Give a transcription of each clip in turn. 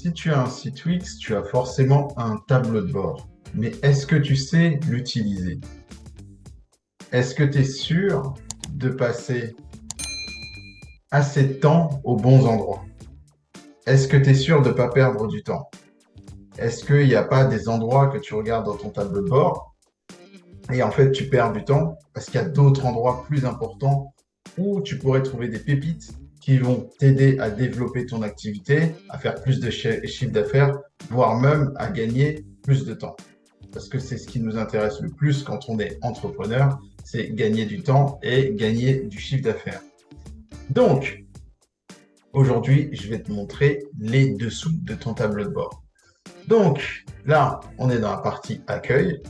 si tu as un site Wix, tu as forcément un tableau de bord. Mais est-ce que tu sais l'utiliser? Est-ce que tu es sûr de passer assez de temps aux bons endroits? Est-ce que tu es sûr de ne pas perdre du temps? Est-ce qu'il n'y a pas des endroits que tu regardes dans ton tableau de bord et en fait tu perds du temps parce qu'il y a d'autres endroits plus importants où tu pourrais trouver des pépites qui vont t'aider à développer ton activité, à faire plus de chiffre d'affaires, voire même à gagner plus de temps. Parce que c'est ce qui nous intéresse le plus quand on est entrepreneur, c'est gagner du temps et gagner du chiffre d'affaires. Donc, aujourd'hui, je vais te montrer les dessous de ton tableau de bord. Donc, là, on est dans la partie accueil.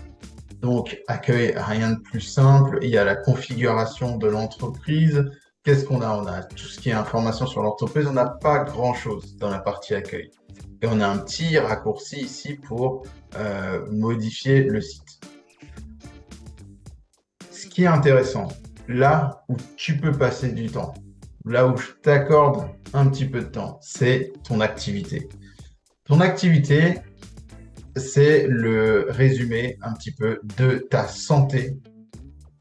Donc, accueil, rien de plus simple. Il y a la configuration de l'entreprise. Qu'est-ce qu'on a? On a tout ce qui est information sur l'entreprise. On n'a pas grand-chose dans la partie accueil. Et on a un petit raccourci ici pour modifier le site. Ce qui est intéressant, là où tu peux passer du temps, là où je t'accorde un petit peu de temps, c'est ton activité. Ton activité, c'est le résumé un petit peu de ta santé,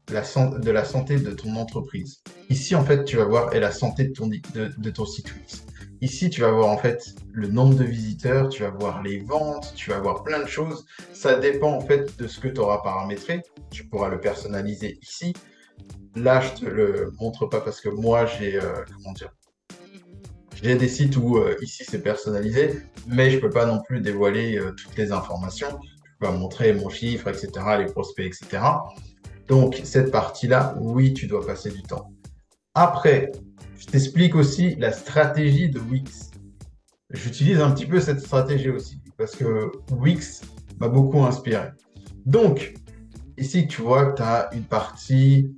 de la santé de ton entreprise. Ici, en fait, tu vas voir et la santé de ton site Wix. Ici, tu vas voir en fait le nombre de visiteurs, tu vas voir les ventes, tu vas voir plein de choses. Ça dépend en fait de ce que tu auras paramétré. Tu pourras le personnaliser ici. Là, je te le montre pas parce que moi, j'ai des sites où ici c'est personnalisé, mais je peux pas non plus dévoiler toutes les informations. Je peux pas montrer mon chiffre, etc., les prospects, etc. Donc, cette partie-là, oui, tu dois passer du temps. Après, je t'explique aussi la stratégie de Wix. J'utilise un petit peu cette stratégie aussi parce que Wix m'a beaucoup inspiré. Donc, ici, tu vois que tu as une partie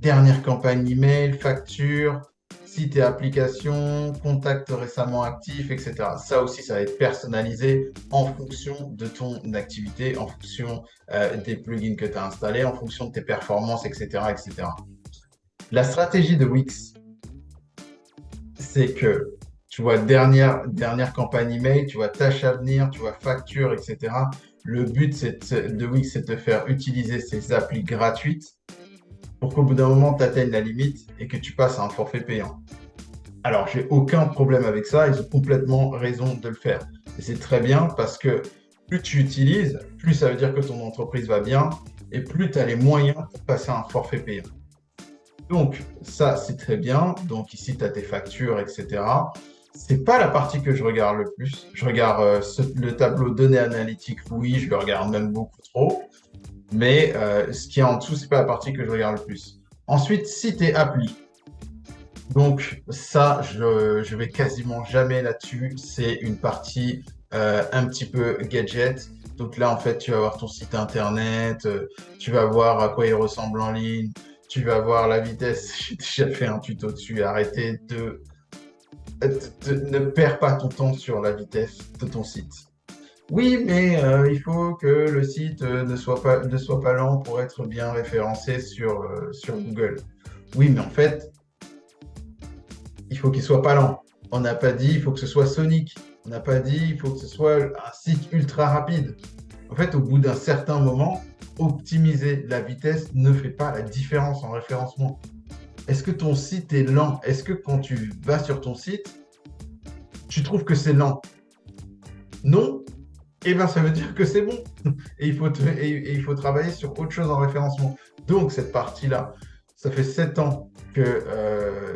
dernière campagne email, facture, site et application, contact récemment actif, etc. Ça aussi, ça va être personnalisé en fonction de ton activité, en fonction des plugins que tu as installés, en fonction de tes performances, etc., etc. La stratégie de Wix, c'est que tu vois dernière campagne email, tu vois tâche à venir, tu vois facture, etc. Le but de Wix, c'est de te faire utiliser ces applis gratuites pour qu'au bout d'un moment, tu atteignes la limite et que tu passes à un forfait payant. Alors, j'ai aucun problème avec ça, ils ont complètement raison de le faire. Et c'est très bien parce que plus tu utilises, plus ça veut dire que ton entreprise va bien et plus tu as les moyens pour passer à un forfait payant. Donc, ça, c'est très bien. Donc, ici, tu as tes factures, etc. C'est pas la partie que je regarde le plus. Je regarde le tableau données analytiques, oui, je le regarde même beaucoup trop. Mais ce qui est en dessous, c'est pas la partie que je regarde le plus. Ensuite, site et appli. Donc, ça, je vais quasiment jamais là-dessus. C'est une partie un petit peu gadget. Donc là, en fait, tu vas voir ton site internet, tu vas voir à quoi il ressemble en ligne, tu vas voir la vitesse. J'ai déjà fait un tuto dessus. Arrêtez ne perds pas ton temps sur la vitesse de ton site. Oui, mais il faut que le site ne soit pas lent pour être bien référencé sur Google. Oui, mais en fait, il faut qu'il soit pas lent. On n'a pas dit il faut que ce soit Sonic. On n'a pas dit il faut que ce soit un site ultra rapide. En fait, au bout d'un certain moment, optimiser la vitesse ne fait pas la différence en référencement. Est-ce que ton site est lent? Est-ce que quand tu vas sur ton site, tu trouves que c'est lent? Non? Eh bien, ça veut dire que c'est bon. Et il faut travailler sur autre chose en référencement. Donc, cette partie-là, ça fait 7 ans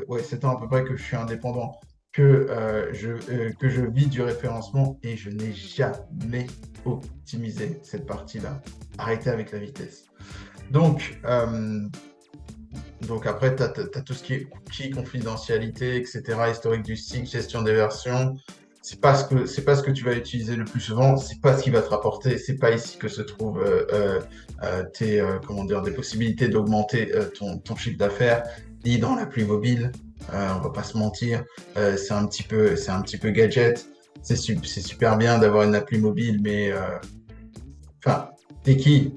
ouais, 7 ans à peu près que je suis indépendant, que je vis du référencement et je n'ai jamais optimisé cette partie-là. Arrêtez avec la vitesse. Donc, après, tu as tout ce qui est cookies, confidentialité, etc., historique du site, gestion des versions. C'est pas ce que tu vas utiliser le plus souvent, c'est pas ce qui va te rapporter, c'est pas ici que se trouvent des possibilités d'augmenter ton chiffre d'affaires, ni dans l'appli mobile, on va pas se mentir, c'est un petit peu gadget, c'est super bien d'avoir une appli mobile, mais enfin, t'es qui?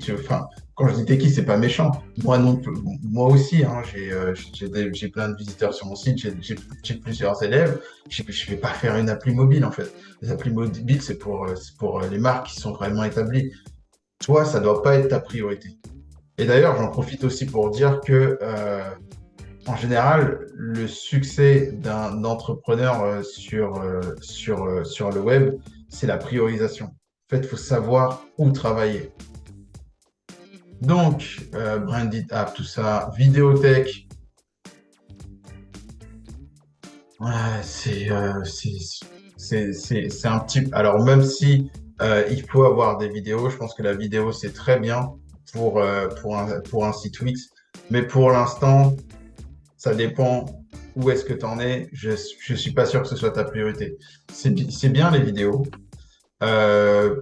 quand je dis techie, c'est pas méchant. Moi non plus, moi aussi, hein, j'ai plein de visiteurs sur mon site, j'ai plusieurs élèves. Je vais pas faire une appli mobile en fait. Les applis mobiles, c'est pour les marques qui sont vraiment établies. Toi, ça doit pas être ta priorité. Et d'ailleurs, j'en profite aussi pour dire que en général, le succès d'un entrepreneur sur le web, c'est la priorisation. En fait, il faut savoir où travailler. Donc, branded app, tout ça, vidéothèque, ouais, c'est un petit. Alors, même si il faut avoir des vidéos, je pense que la vidéo, c'est très bien pour un site Wix. Mais pour l'instant, ça dépend où est-ce que tu en es. Je ne suis pas sûr que ce soit ta priorité. C'est bien les vidéos. Euh,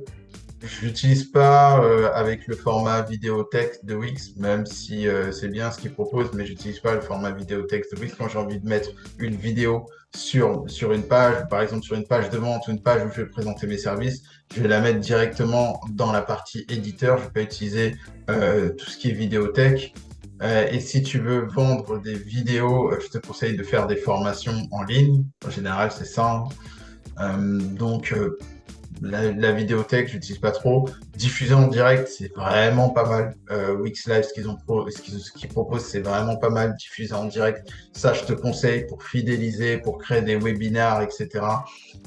je l'utilise pas avec le format vidéo texte de Wix, même si c'est bien ce qu'ils proposent, mais j'utilise pas le format vidéo texte de Wix quand j'ai envie de mettre une vidéo sur une page, par exemple sur une page de vente ou une page où je vais présenter mes services, je vais la mettre directement dans la partie éditeur. Je vais pas utiliser tout ce qui est vidéothèque. Et si tu veux vendre des vidéos, je te conseille de faire des formations en ligne. En général, c'est ça, hein. Donc, la vidéothèque, je n'utilise pas trop. Diffuser en direct, c'est vraiment pas mal. Wix Live, ce qu'ils proposent, c'est vraiment pas mal. Diffuser en direct, ça, je te conseille pour fidéliser, pour créer des webinaires, etc.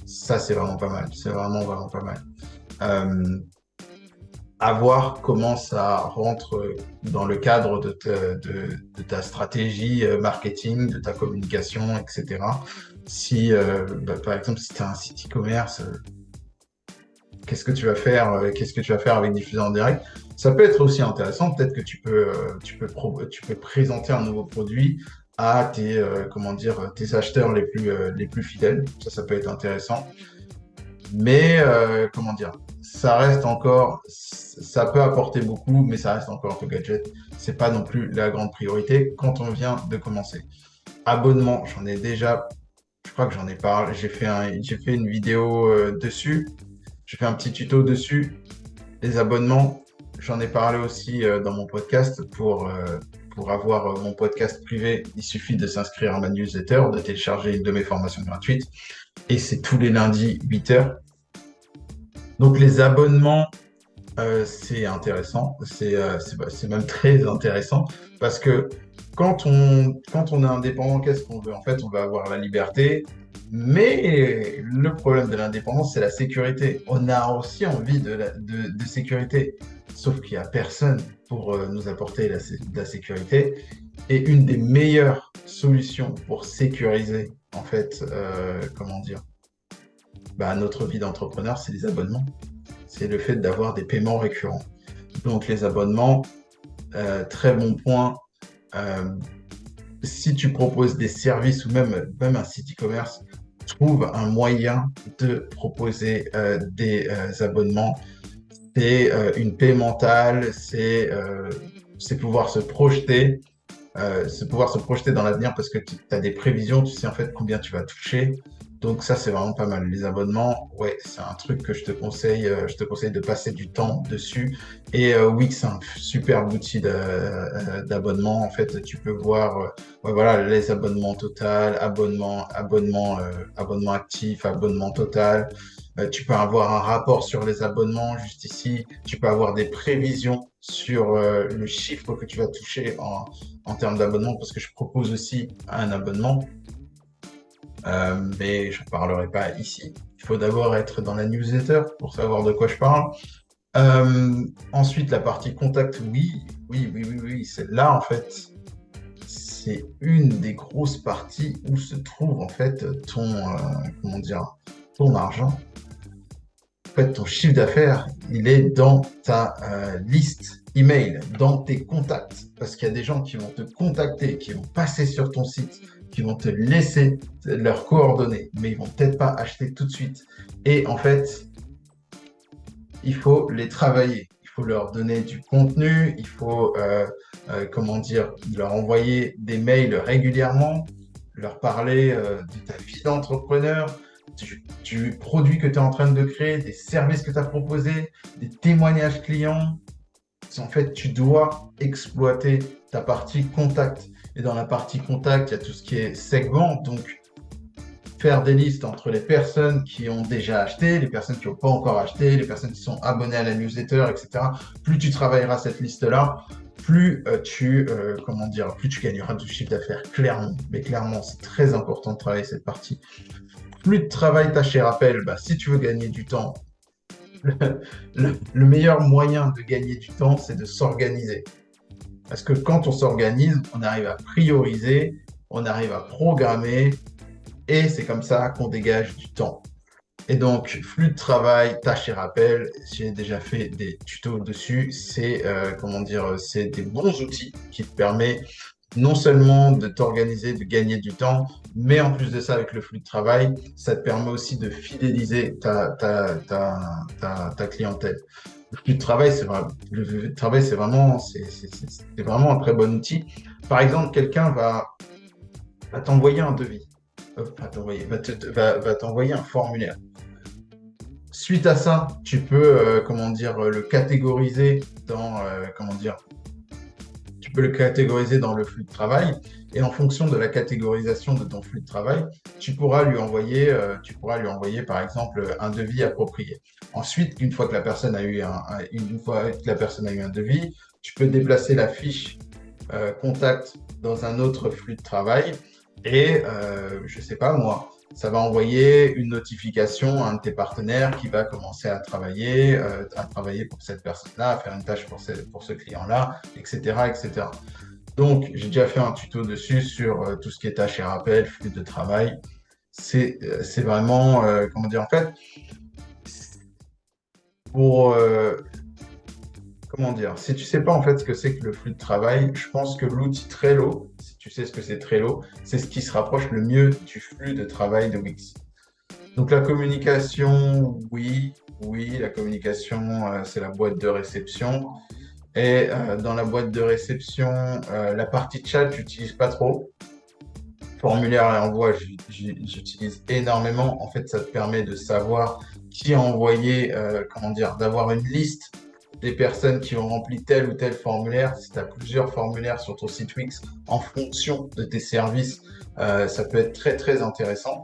Ça, c'est vraiment pas mal. C'est vraiment, vraiment pas mal. Euh, à voir comment ça rentre dans le cadre de ta stratégie marketing, de ta communication, etc. Si, par exemple, si tu as un site e-commerce, qu'est-ce que tu vas faire avec diffuser en direct? Ça peut être aussi intéressant. Peut-être que tu peux présenter un nouveau produit à comment dire, tes acheteurs les plus fidèles. Ça peut être intéressant. Mais comment dire, ça peut apporter beaucoup, mais ça reste encore un peu gadget. C'est pas non plus la grande priorité quand on vient de commencer. Abonnement, je crois que j'en ai parlé. J'ai fait une vidéo dessus. J'ai fait un petit tuto dessus. Les abonnements, j'en ai parlé aussi dans mon podcast. Pour avoir mon podcast privé, il suffit de s'inscrire à ma newsletter, de télécharger une de mes formations gratuites. Et c'est tous les lundis, 8 heures. Donc les abonnements, c'est intéressant. C'est même très intéressant parce que quand on est indépendant, qu'est-ce qu'on veut? En fait, on veut avoir la liberté, mais le problème de l'indépendance, c'est la sécurité. On a aussi envie de sécurité, sauf qu'il n'y a personne pour nous apporter la sécurité. Et une des meilleures solutions pour sécuriser, en fait, comment dire, bah, notre vie d'entrepreneur, c'est les abonnements. C'est le fait d'avoir des paiements récurrents. Donc les abonnements, très bon point. Euh, si tu proposes des services ou même un site e-commerce, trouve un moyen de proposer des abonnements. C'est une paix mentale, c'est pouvoir se projeter dans l'avenir parce que tu as des prévisions, tu sais en fait combien tu vas toucher. Donc ça, c'est vraiment pas mal. Les abonnements, ouais, c'est un truc que je te conseille de passer du temps dessus. Et Wix, c'est un super outil d'abonnement. En fait, tu peux voir ouais, voilà, les abonnements total, abonnement actif, abonnement total. Tu peux avoir un rapport sur les abonnements juste ici. Tu peux avoir des prévisions sur le chiffre que tu vas toucher en termes d'abonnement parce que je propose aussi un abonnement. Mais je ne parlerai pas ici. Il faut d'abord être dans la newsletter pour savoir de quoi je parle. Ensuite, la partie contact, oui. Là, en fait, c'est une des grosses parties où se trouve en fait comment dire, ton argent. En fait, ton chiffre d'affaires, il est dans ta liste email, dans tes contacts. Parce qu'il y a des gens qui vont te contacter, qui vont passer sur ton site, qui vont te laisser leurs coordonnées, mais ils vont peut-être pas acheter tout de suite. Et en fait, il faut les travailler. Il faut leur donner du contenu, il faut, comment dire, leur envoyer des mails régulièrement, leur parler de ta vie d'entrepreneur, du produit que tu es en train de créer, des services que tu as proposés, des témoignages clients. En fait, tu dois exploiter ta partie contact. Et dans la partie contact, il y a tout ce qui est segment. Donc, faire des listes entre les personnes qui ont déjà acheté, les personnes qui n'ont pas encore acheté, les personnes qui sont abonnées à la newsletter, etc. Plus tu travailleras cette liste-là, plus tu gagneras du chiffre d'affaires, clairement. Mais clairement, c'est très important de travailler cette partie. Plus de travail tâche et rappel, si tu veux gagner du temps, le meilleur moyen de gagner du temps, c'est de s'organiser. Parce que quand on s'organise, on arrive à prioriser, on arrive à programmer, et c'est comme ça qu'on dégage du temps. Et donc, flux de travail, tâches et rappels, j'ai déjà fait des tutos dessus. C'est des bons outils qui te permettent non seulement de t'organiser, de gagner du temps, mais en plus de ça, avec le flux de travail, ça te permet aussi de fidéliser ta clientèle. Le flux de travail, c'est vraiment un très bon outil. Par exemple, quelqu'un va t'envoyer un devis, va t'envoyer un formulaire. Suite à ça, tu peux, le catégoriser tu peux le catégoriser dans le flux de travail. Et en fonction de la catégorisation de ton flux de travail, tu pourras lui envoyer, par exemple, un devis approprié. Ensuite, une fois que la personne a eu un devis, tu peux déplacer la fiche contact dans un autre flux de travail. Et je ne sais pas moi, ça va envoyer une notification à un de tes partenaires qui va commencer à travailler pour cette personne-là, à faire une tâche pour ce client-là, etc., etc. Donc, j'ai déjà fait un tuto dessus sur tout ce qui est tâches et rappels, flux de travail. C'est vraiment, en fait, pour, si tu sais pas en fait ce que c'est que le flux de travail, je pense que l'outil Trello, si tu sais ce que c'est Trello, c'est ce qui se rapproche le mieux du flux de travail de Wix. Donc la communication, oui, la communication, c'est la boîte de réception. Et dans la boîte de réception, la partie chat, j'utilise pas trop. Formulaire et envoi, j'utilise énormément. En fait, ça te permet de savoir qui a envoyé, d'avoir une liste des personnes qui ont rempli tel ou tel formulaire. Si tu as plusieurs formulaires sur ton site Wix en fonction de tes services, ça peut être très, très intéressant.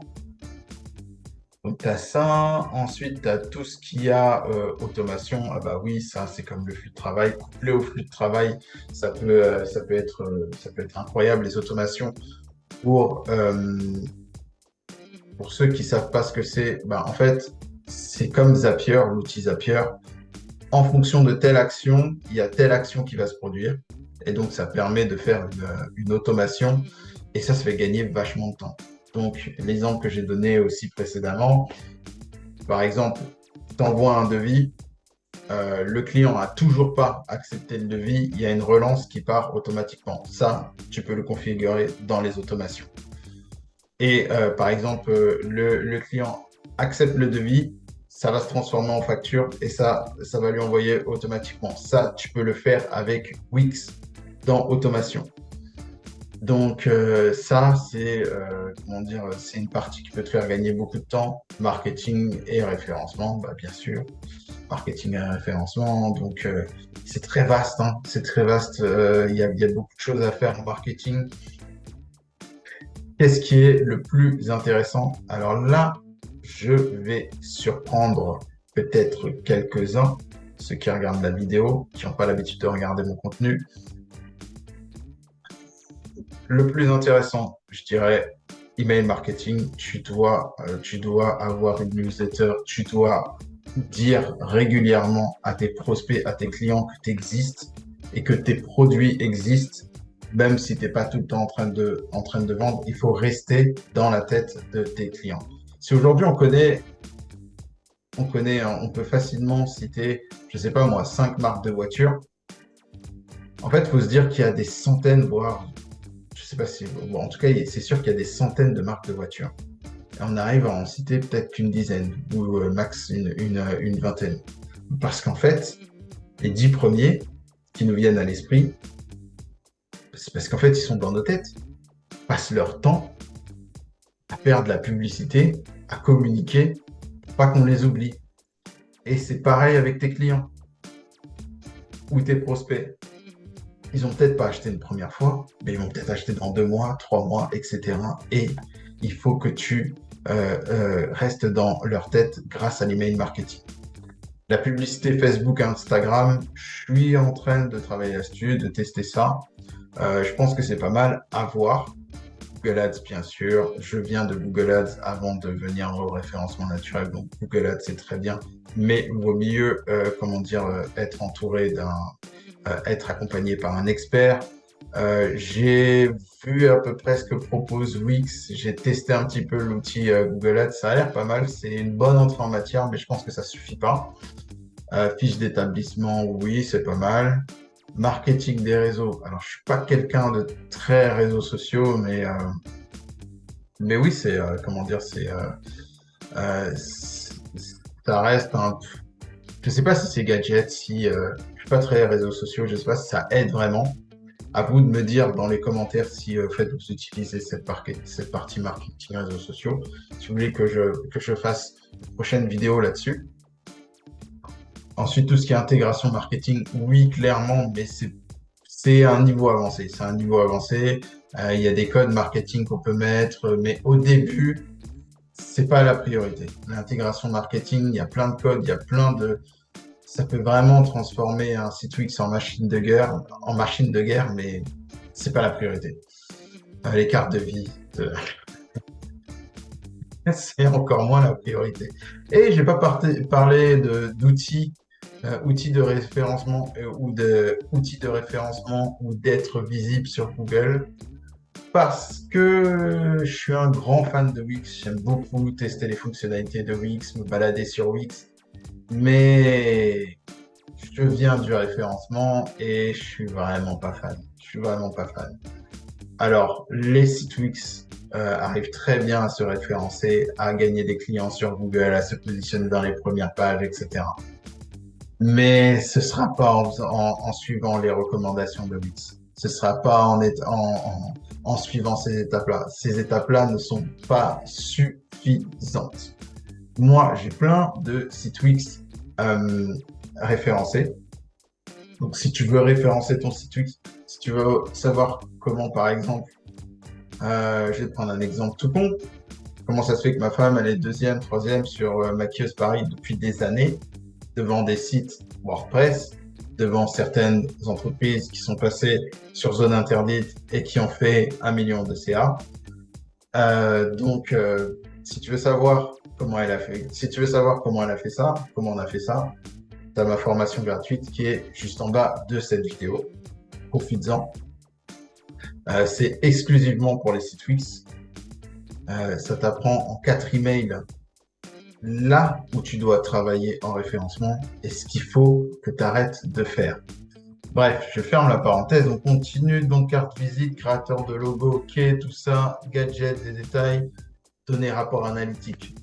Donc, tu as ça. Ensuite, tu as tout ce qui a automation. Ah bah oui, ça, c'est comme le flux de travail. Couplé au flux de travail, ça peut être incroyable, les automations. Pour ceux qui ne savent pas ce que c'est, en fait, c'est comme Zapier, l'outil Zapier. En fonction de telle action, il y a telle action qui va se produire. Et donc, ça permet de faire une automation. Et ça fait gagner vachement de temps. Donc, l'exemple que j'ai donné aussi précédemment, par exemple, tu envoies un devis, le client n'a toujours pas accepté le devis, il y a une relance qui part automatiquement. Ça, tu peux le configurer dans les automations. Et par exemple, le client accepte le devis, ça va se transformer en facture et ça va lui envoyer automatiquement. Ça, tu peux le faire avec Wix dans automation. Donc ça, c'est c'est une partie qui peut te faire gagner beaucoup de temps. Marketing et référencement, bien sûr. Marketing et référencement, donc c'est très vaste. C'est très vaste. Il y a beaucoup de choses à faire en marketing. Qu'est-ce qui est le plus intéressant? Alors là, je vais surprendre peut-être quelques-uns, ceux qui regardent la vidéo, qui n'ont pas l'habitude de regarder mon contenu. Le plus intéressant, je dirais, email marketing. Tu dois avoir une newsletter, tu dois dire régulièrement à tes prospects, à tes clients que tu existes et que tes produits existent. Même si tu n'es pas tout le temps en train de vendre, il faut rester dans la tête de tes clients. Si aujourd'hui on peut facilement citer, je ne sais pas moi, 5 marques de voitures, en fait, il faut se dire qu'il y a des centaines, voire, je ne sais pas si, en tout cas, c'est sûr qu'il y a des centaines de marques de voitures. Et on arrive à en citer peut-être qu'une dizaine, ou max une vingtaine. Parce qu'en fait, les 10 premiers qui nous viennent à l'esprit, c'est parce qu'en fait, ils sont dans nos têtes. Ils passent leur temps à faire de la publicité, à communiquer, pour pas qu'on les oublie. Et c'est pareil avec tes clients. où tes prospects, ils ont peut-être pas acheté une première fois, mais ils vont peut-être acheter dans 2 mois, 3 mois, etc. Et il faut que tu restes dans leur tête grâce à l'email marketing. La publicité Facebook, Instagram, je suis en train de travailler là-dessus, de tester ça. Je pense que c'est pas mal à voir. Google Ads, bien sûr. Je viens de Google Ads avant de venir au référencement naturel. Donc, Google Ads, c'est très bien. Mais il vaut mieux, être entouré être accompagné par un expert. J'ai vu à peu près ce que propose Wix. J'ai testé un petit peu l'outil Google Ads. Ça a l'air pas mal. C'est une bonne entrée en matière, mais je pense que ça suffit pas. Fiche d'établissement, oui, c'est pas mal. Marketing des réseaux. Alors, je suis pas quelqu'un de très réseaux sociaux, mais oui, ça reste un. Je sais pas si c'est gadget, si je suis pas très réseaux sociaux, je sais pas si ça aide vraiment. À vous de me dire dans les commentaires si en fait, vous utilisez cette partie marketing réseaux sociaux. Si vous voulez que je fasse une prochaine vidéo là-dessus. Ensuite, tout ce qui est intégration marketing, oui, clairement, mais c'est un niveau avancé. C'est un niveau avancé. Il y a des codes marketing qu'on peut mettre, mais au début, c'est pas la priorité. L'intégration marketing, il y a plein de codes, il y a ça peut vraiment transformer un site Wix en machine de guerre, mais c'est pas la priorité. Les cartes de visite, c'est encore moins la priorité. Et j'ai pas parlé d'outils, outils de référencement outils de référencement ou d'être visible sur Google. Parce que je suis un grand fan de Wix, j'aime beaucoup tester les fonctionnalités de Wix, me balader sur Wix, mais je viens du référencement et je suis vraiment pas fan. Je suis vraiment pas fan. Alors, les sites Wix arrivent très bien à se référencer, à gagner des clients sur Google, à se positionner dans les premières pages, etc. Mais ce sera pas en suivant les recommandations de Wix. Ce sera pas en suivant ces étapes-là. Ces étapes-là ne sont pas suffisantes. Moi, j'ai plein de sites Wix référencés. Donc, si tu veux référencer ton site Wix, si tu veux savoir comment, par exemple, je vais te prendre un exemple tout con. Comment ça se fait que ma femme, elle est deuxième, troisième sur Maquilleuse Paris depuis des années, devant des sites WordPress, devant certaines entreprises qui sont passées sur zone interdite et qui ont fait 1 million de CA. Si tu veux savoir comment elle a fait, comment on a fait ça, tu as ma formation gratuite qui est juste en bas de cette vidéo. Profites-en. C'est exclusivement pour les sites Wix. Ça t'apprend en 4 emails là où tu dois travailler en référencement et ce qu'il faut que tu arrêtes de faire. Bref, je ferme la parenthèse. On continue. Donc, carte visite, créateur de logo, ok, tout ça, gadgets, des détails, données, rapport analytique.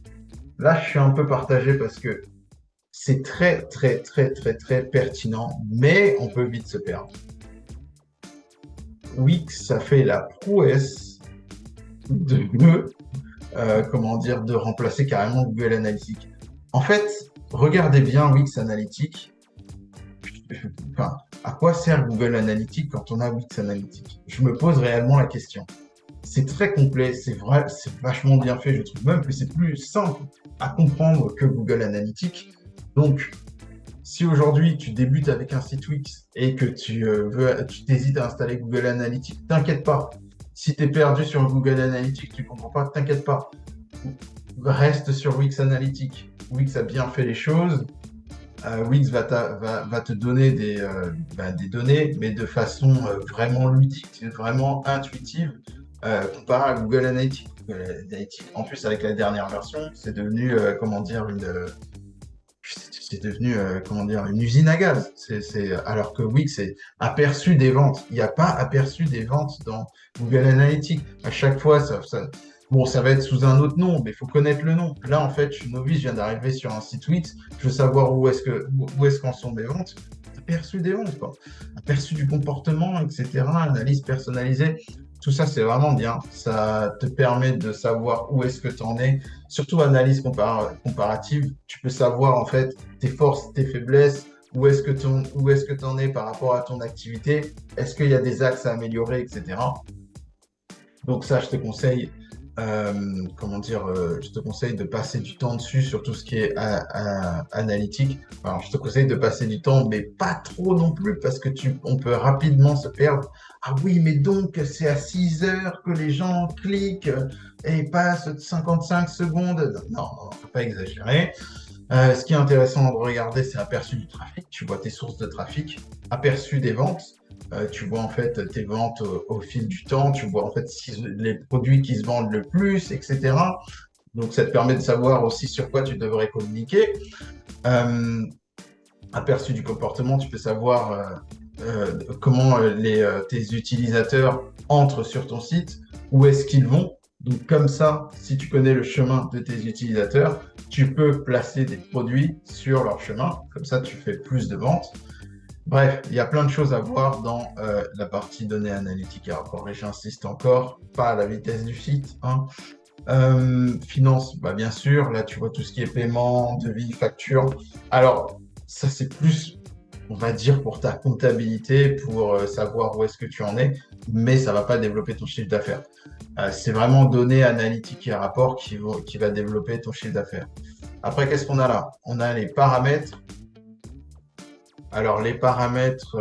Là, je suis un peu partagé parce que c'est très, très, très, très, très pertinent, mais on peut vite se perdre. Wix, ça fait la prouesse de remplacer carrément Google Analytics. En fait, regardez bien Wix Analytics. Enfin, à quoi sert Google Analytics quand on a Wix Analytics? Je me pose réellement la question. C'est très complet, c'est vrai, c'est vachement bien fait. Je trouve même que c'est plus simple à comprendre que Google Analytics. Donc, si aujourd'hui tu débutes avec un site Wix et que tu t'hésites à installer Google Analytics, t'inquiète pas. Si tu es perdu sur Google Analytics, tu ne comprends pas, t'inquiète pas. Reste sur Wix Analytics. Wix a bien fait les choses. Wix va te donner des données, mais de façon vraiment ludique, vraiment intuitive, comparé à Google Analytics. Google Analytics. En plus, avec la dernière version, c'est devenu, une usine à gaz. Alors que Wix est aperçu des ventes. Il n'y a pas aperçu des ventes dans Google Analytics. À chaque fois, ça va être sous un autre nom, mais il faut connaître le nom. Là, en fait, je suis novice, je viens d'arriver sur un site Wix. Je veux savoir où est-ce qu'en sont mes ventes. Aperçu des ventes, quoi. Aperçu du comportement, etc. Analyse personnalisée. Tout ça, c'est vraiment bien. Ça te permet de savoir où est-ce que tu en es. Surtout analyse comparative. Tu peux savoir en fait tes forces, tes faiblesses, où est-ce que tu en es par rapport à ton activité, est-ce qu'il y a des axes à améliorer, etc. Donc ça, je te conseille, je te conseille de passer du temps dessus sur tout ce qui est analytique. Alors, je te conseille de passer du temps, mais pas trop non plus, parce que on peut rapidement se perdre. Ah oui, mais donc, c'est à 6 heures que les gens cliquent et passent 55 secondes. Non, non, faut pas exagérer. Ce qui est intéressant de regarder, c'est aperçu du trafic. Tu vois tes sources de trafic, aperçu des ventes. Tu vois en fait tes ventes au fil du temps. Tu vois en fait les produits qui se vendent le plus, etc. Donc ça te permet de savoir aussi sur quoi tu devrais communiquer. Euh, Aperçu du comportement, tu peux savoir comment tes utilisateurs entrent sur ton site, où est-ce qu'ils vont. Donc comme ça, si tu connais le chemin de tes utilisateurs, tu peux placer des produits sur leur chemin. Comme ça, tu fais plus de ventes. Bref, il y a plein de choses à voir dans la partie données analytiques et rapports. Et j'insiste encore, pas à la vitesse du site, hein. Finance, bah bien sûr, là tu vois tout ce qui est paiement, devis, facture. Alors, ça c'est plus, on va dire, pour ta comptabilité, pour savoir où est-ce que tu en es, mais ça va pas développer ton chiffre d'affaires. C'est vraiment données analytiques et rapports qui va développer ton chiffre d'affaires. Après, qu'est-ce qu'on a là? On a les paramètres. Alors, les paramètres,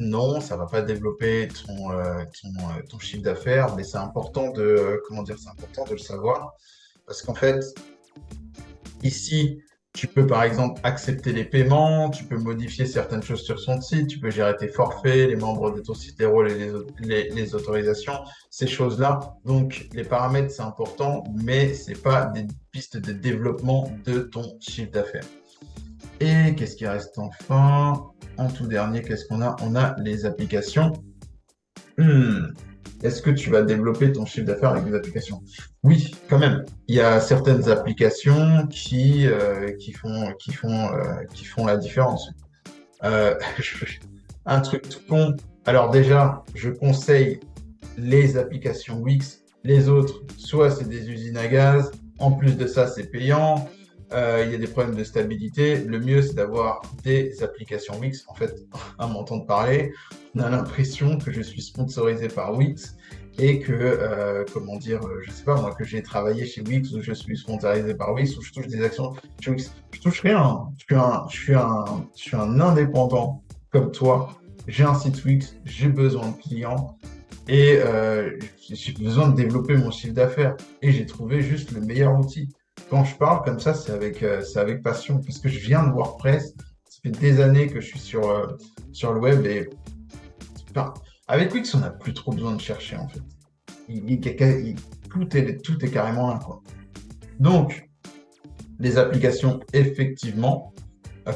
non, ça va pas développer ton chiffre d'affaires, mais c'est important c'est important de le savoir. Parce qu'en fait, ici, tu peux par exemple accepter les paiements, tu peux modifier certaines choses sur son site, tu peux gérer tes forfaits, les membres de ton site, les rôles et les autorisations, ces choses-là. Donc, les paramètres, c'est important, mais c'est pas des pistes de développement de ton chiffre d'affaires. Et qu'est-ce qui reste enfin? En tout dernier, qu'est-ce qu'on a? On a les applications. Est-ce que tu vas développer ton chiffre d'affaires avec des applications? Oui, quand même. Il y a certaines applications qui font la différence. Euh, un truc tout con. Alors déjà, je conseille les applications Wix. Les autres, soit c'est des usines à gaz. En plus de ça, c'est payant. Il y a des problèmes de stabilité. Le mieux, c'est d'avoir des applications Wix. En fait, à m'entendre parler, on a l'impression que je suis sponsorisé par Wix et que, je sais pas moi, que j'ai travaillé chez Wix ou je suis sponsorisé par Wix ou je touche des actions chez Wix. Je touche rien. Je suis un indépendant comme toi. J'ai un site Wix, j'ai besoin de clients et j'ai besoin de développer mon chiffre d'affaires. Et j'ai trouvé juste le meilleur outil. Quand je parle comme ça, c'est avec passion parce que je viens de WordPress. Ça fait des années que je suis sur le web et enfin, avec Wix, on n'a plus trop besoin de chercher en fait. Tout est carrément là, quoi. Donc, les applications, effectivement,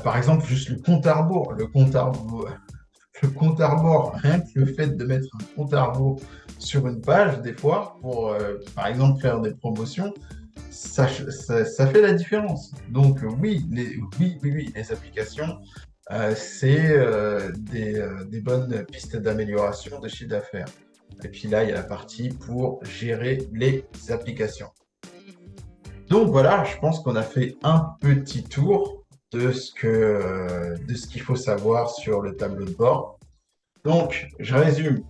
par exemple, juste le compte à rebours. Le compte à rebours, rien que le fait de mettre un compte à rebours sur une page, des fois, pour, par exemple, faire des promotions, ça fait la différence. Donc, oui, les applications, c'est des bonnes pistes d'amélioration de chiffre d'affaires. Et puis là, il y a la partie pour gérer les applications. Donc voilà, je pense qu'on a fait un petit tour de ce qu'il faut savoir sur le tableau de bord. Donc, je résume.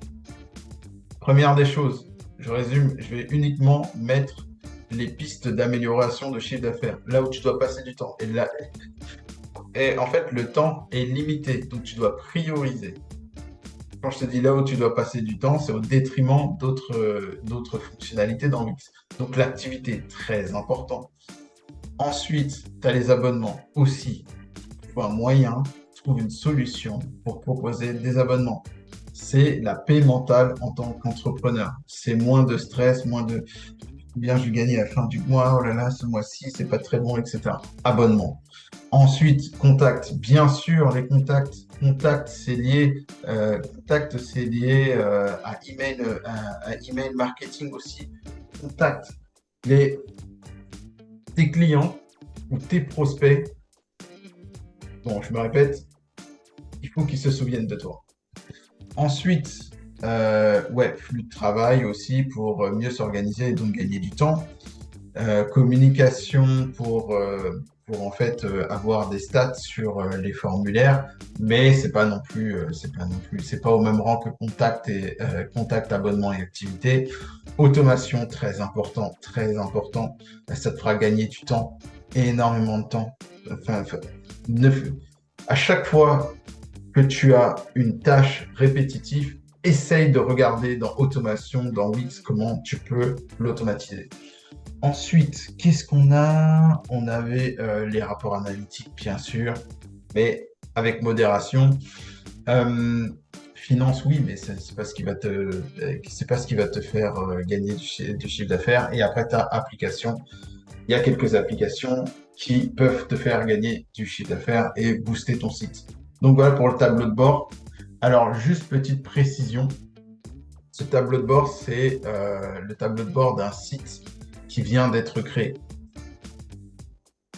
Première des choses, je résume, je vais uniquement mettre les pistes d'amélioration de chiffre d'affaires, là où tu dois passer du temps. Et en fait, le temps est limité, donc tu dois prioriser. Quand je te dis là où tu dois passer du temps, c'est au détriment d'autres fonctionnalités dans Wix. Donc l'activité, très important. Ensuite, tu as les abonnements aussi. Il faut un moyen, trouve une solution pour proposer des abonnements. C'est la paix mentale en tant qu'entrepreneur. C'est moins de stress, moins de bien je gagne à la fin du mois, oh là là, ce mois-ci, c'est pas très bon, etc. Abonnement. Ensuite, contact. Bien sûr, les contacts. Contact, c'est lié à email marketing aussi. Contact. Tes clients ou tes prospects, bon, je me répète, il faut qu'ils se souviennent de toi. Ensuite, flux de travail aussi pour mieux s'organiser et donc gagner du temps. communication pour en fait avoir des stats sur les formulaires, mais c'est pas au même rang que contact, abonnement et activité. Automation, très important. Ça te fera gagner du temps, énormément de temps. Enfin, ne- à chaque fois que tu as une tâche répétitive, essaye de regarder dans automation, dans Wix, comment tu peux l'automatiser. Ensuite, qu'est-ce qu'on a? On avait les rapports analytiques, bien sûr, mais avec modération. Euh, Finance, oui, mais c'est pas ce qui va c'est pas ce qui va te faire gagner du chiffre d'affaires. Et après, tu as application. Il y a quelques applications qui peuvent te faire gagner du chiffre d'affaires et booster ton site. Donc voilà pour le tableau de bord. Alors, juste petite précision, ce tableau de bord, c'est le tableau de bord d'un site qui vient d'être créé.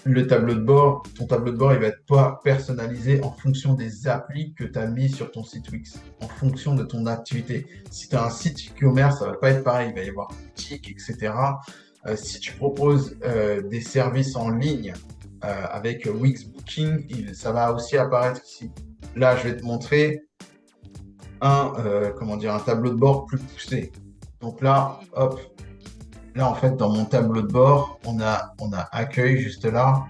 Ton tableau de bord, il va être pas personnalisé en fonction des applis que tu as mis sur ton site Wix, en fonction de ton activité. Si tu as un site e-commerce, ça va pas être pareil, il va y avoir boutique, etc. Si tu proposes des services en ligne avec Wix Booking, ça va aussi apparaître ici. Là, je vais te montrer un tableau de bord plus poussé. Donc là, hop, là en fait dans mon tableau de bord, on a accueil juste là.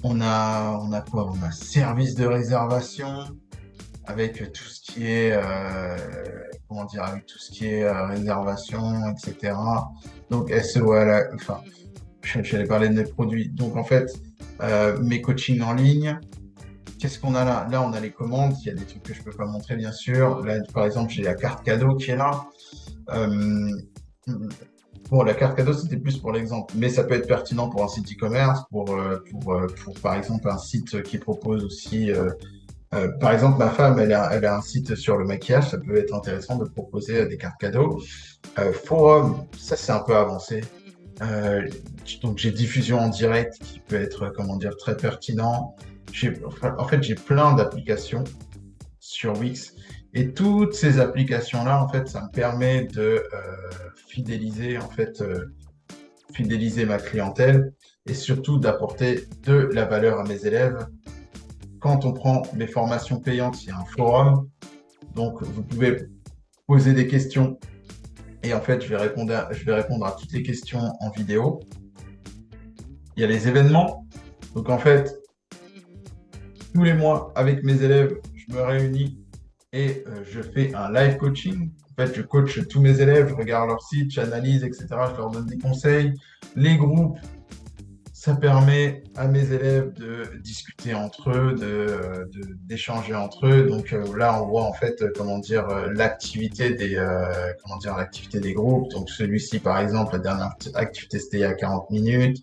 On a quoi? On a service de réservation avec tout ce qui est avec tout ce qui est réservation, etc. Donc SEO, enfin, j'allais parler de mes produits. Donc en fait, mes coachings en ligne. Qu'est-ce qu'on a là? Là, on a les commandes. Il y a des trucs que je peux pas montrer, bien sûr. Là, par exemple, j'ai la carte cadeau qui est là. Euh, Bon, la carte cadeau, c'était plus pour l'exemple, mais ça peut être pertinent pour un site e-commerce, pour, par exemple, un site qui propose aussi, par exemple, ma femme, elle a un site sur le maquillage, ça peut être intéressant de proposer des cartes cadeaux. Forum, ça, c'est un peu avancé. Euh, donc, j'ai diffusion en direct qui peut être, comment dire, très pertinent. En fait, j'ai plein d'applications sur Wix. Et toutes ces applications-là, en fait, ça me permet de fidéliser ma clientèle et surtout d'apporter de la valeur à mes élèves. Quand on prend mes formations payantes, il y a un forum, donc vous pouvez poser des questions et en fait, je vais répondre à toutes les questions en vidéo. Il y a les événements, donc en fait, tous les mois avec mes élèves, je me réunis et je fais un live coaching. En fait, je coach tous mes élèves, je regarde leur site, j'analyse, etc. Je leur donne des conseils. Les groupes, ça permet à mes élèves de discuter entre eux, d'échanger entre eux. Donc là, on voit en fait, l'activité des groupes. Donc celui-ci, par exemple, la dernière activité, c'était il y a 40 minutes.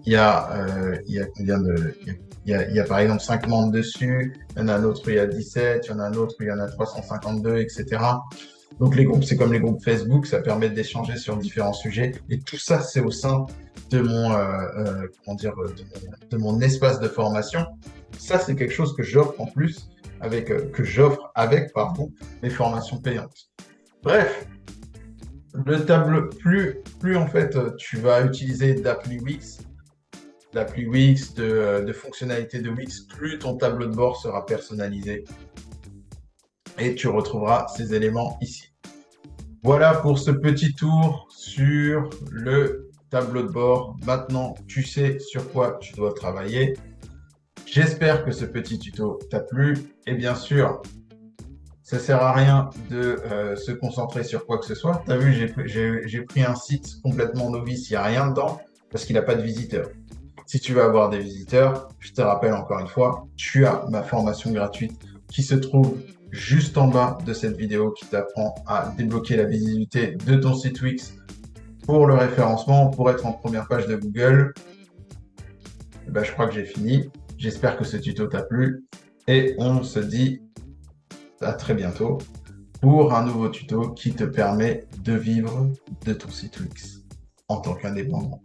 Il y a par exemple 5 membres dessus, il y en a un autre où il y a 17, il y en a un autre où il y en a 352, etc. Donc les groupes, c'est comme les groupes Facebook, ça permet d'échanger sur différents sujets. Et tout ça, c'est au sein de mon espace de formation. Ça, c'est quelque chose que j'offre en plus, pardon, mes formations payantes. Bref, le tableau, plus en fait tu vas utiliser d'appli Wix, de fonctionnalités de Wix, plus ton tableau de bord sera personnalisé et tu retrouveras ces éléments ici. Voilà pour ce petit tour sur le tableau de bord. Maintenant, tu sais sur quoi tu dois travailler. J'espère que ce petit tuto t'a plu et bien sûr, ça sert à rien de se concentrer sur quoi que ce soit. Tu as vu, j'ai pris un site complètement novice, il n'y a rien dedans parce qu'il n'a pas de visiteurs. Si tu veux avoir des visiteurs, je te rappelle encore une fois, tu as ma formation gratuite qui se trouve juste en bas de cette vidéo qui t'apprend à débloquer la visibilité de ton site Wix pour le référencement, pour être en première page de Google. Et ben, je crois que j'ai fini. J'espère que ce tuto t'a plu et on se dit à très bientôt pour un nouveau tuto qui te permet de vivre de ton site Wix en tant qu'indépendant.